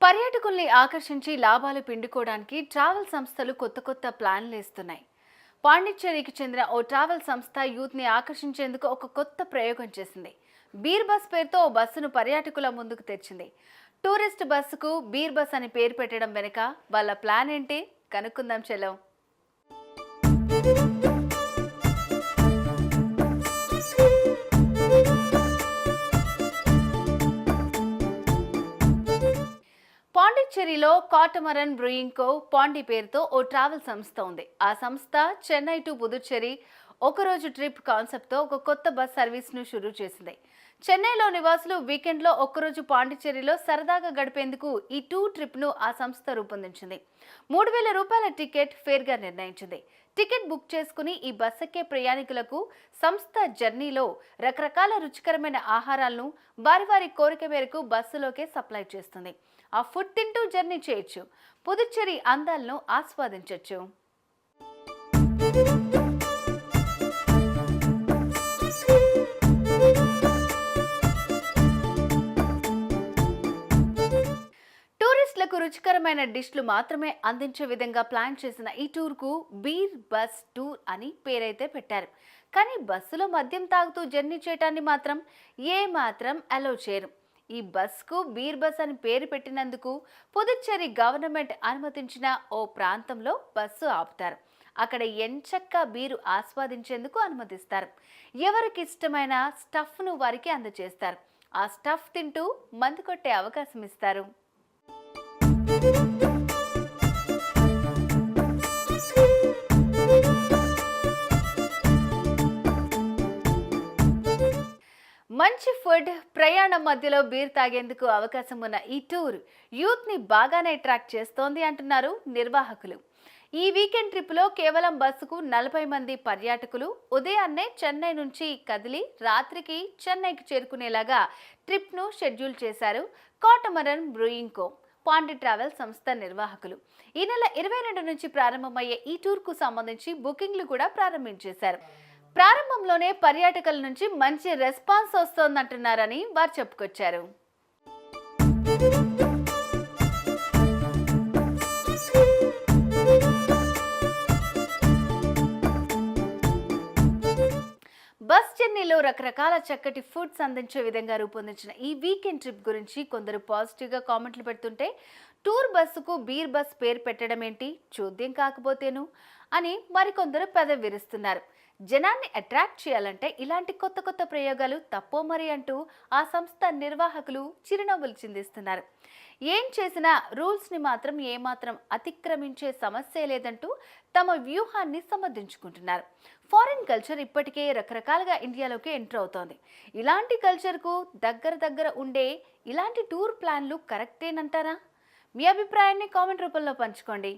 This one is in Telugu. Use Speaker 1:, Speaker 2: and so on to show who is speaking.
Speaker 1: పర్యాటకుల్ని ఆకర్షించి లాభాలు పిండుకోవడానికి ట్రావెల్ సంస్థలు కొత్త ప్లాన్లు వేస్తున్నాయి. పాండిచ్చేరికి చెందిన ఓ ట్రావెల్ సంస్థ యూత్ని ఆకర్షించేందుకు ఒక కొత్త ప్రయోగం చేసింది. బీర్ బస్ పేరుతో ఓ బస్సును పర్యాటకుల ముందుకు తెచ్చింది. టూరిస్ట్ బస్సుకు బీర్ బస్ అని పేరు పెట్టడం వెనుక వాళ్ళ ప్లాన్ ఏంటి కనుక్కుందాం చెలో. పాండిచ్చేరిలో కాటమరన్ బ్రూయింగ్కో పాండి పేరుతో ఓ ట్రావెల్ సంస్థ ఉంది. ఆ సంస్థ చెన్నై టు పుదుచ్చేరి ఒకరోజు ట్రిప్ కాన్సెప్ట్తో ఒక కొత్త బస్ సర్వీస్ను షురూ చేసింది. చెన్నైలో నివాసులు వీకెండ్లో ఒక్కరోజు పాండిచ్చేరిలో సరదాగా గడిపేందుకు ఈ టూర్ ట్రిప్ను ఆ సంస్థ రూపొందించింది. 3,000 రూపాయల టికెట్ ఫేర్గా నిర్ణయించింది. టికెట్ బుక్ చేసుకుని ఈ బస్ ఎక్కే ప్రయాణికులకు సంస్థ జర్నీలో రకరకాల రుచికరమైన ఆహారాలను వారి కోరిక మేరకు బస్సులోకే సప్లై చేస్తుంది. ఆ ఫుడ్ తింటూ జర్నీ చేయొచ్చు. పుదుచ్చేరి అందాలను ఆస్వాదించొచ్చు. టూరిస్టులకు రుచికరమైన డిష్లు మాత్రమే అందించే విధంగా ప్లాన్ చేసిన ఈ టూర్కు బీర్ బస్ టూర్ అని పేరైతే పెట్టారు. కానీ బస్సులో మద్యం తాగుతూ జర్నీ చేయటాన్ని మాత్రం అలౌ చేయరు. ఈ బస్కు బీర్ బస్ అని పేరు పెట్టినందుకు పుదుచ్చేరి గవర్నమెంట్ అనుమతించిన ఓ ప్రాంతంలో బస్సు ఆపుతారు. అక్కడ ఎంచక్కా బీరు ఆస్వాదించేందుకు అనుమతిస్తారు. ఎవరికి ఇష్టమైన స్టఫ్ను వారికి అందజేస్తారు. ఆ స్టఫ్ తింటూ మందు కొట్టే అవకాశం ఇస్తారు. మంచి ఫుడ్, ప్రయాణం మధ్యలో బీర్ తాగేందుకు అవకాశం ఉన్న ఈ టూర్ యూత్ని బాగానే అట్రాక్ట్ చేస్తోంది అంటున్నారు నిర్వాహకులు. ఈ వీకెండ్ ట్రిప్లో కేవలం బస్సుకు 40 మంది పర్యాటకులు ఉదయాన్నే చెన్నై నుంచి కదిలి రాత్రికి చెన్నైకి చేరుకునేలాగా ట్రిప్ను షెడ్యూల్ చేశారు కాటమరన్ బ్రూయింగ్కో పాండి ట్రావెల్ సంస్థ నిర్వాహకులు. ఈ నెల 22 నుంచి ప్రారంభమయ్యే ఈ టూర్కు సంబంధించి బుకింగ్లు కూడా ప్రారంభించేశారు. ప్రారంభంలోనే పర్యాటకుల నుంచి మంచి రెస్పాన్స్ వస్తోందంటున్నారని వారు చెప్పుకొచ్చారు. బస్ జర్నీలో రకరకాల చక్కటి ఫుడ్స్ అందించే విధంగా రూపొందించిన ఈ వీకెండ్ ట్రిప్ గురించి కొందరు పాజిటివ్గా కామెంట్లు పెడుతుంటే, టూర్ బస్సుకు బీర్ బస్ పేరు పెట్టడం ఏంటి చూద్యం కాకపోతేను అని మరికొందరు పెదవి విరుస్తున్నారు. జనాన్ని అట్రాక్ట్ చేయాలంటే ఇలాంటి కొత్త ప్రయోగాలు తప్పో మరి అంటూ ఆ సంస్థ నిర్వాహకులు చిరునవ్వులు చిందిస్తున్నారు. ఏం చేసినా రూల్స్ని మాత్రం ఏమాత్రం అతిక్రమించే సమస్య లేదంటూ తమ వ్యూహాన్ని సమర్థించుకుంటున్నారు. ఫారిన్ కల్చర్ ఇప్పటికే రకరకాలుగా ఇండియాలోకి ఎంటర్ అవుతోంది. ఇలాంటి కల్చర్కు దగ్గర ఉండే ఇలాంటి టూర్ ప్లాన్లు కరెక్టేనంటారా? మీ అభిప్రాయాన్ని కామెంట్ రూపంలో పంచుకోండి.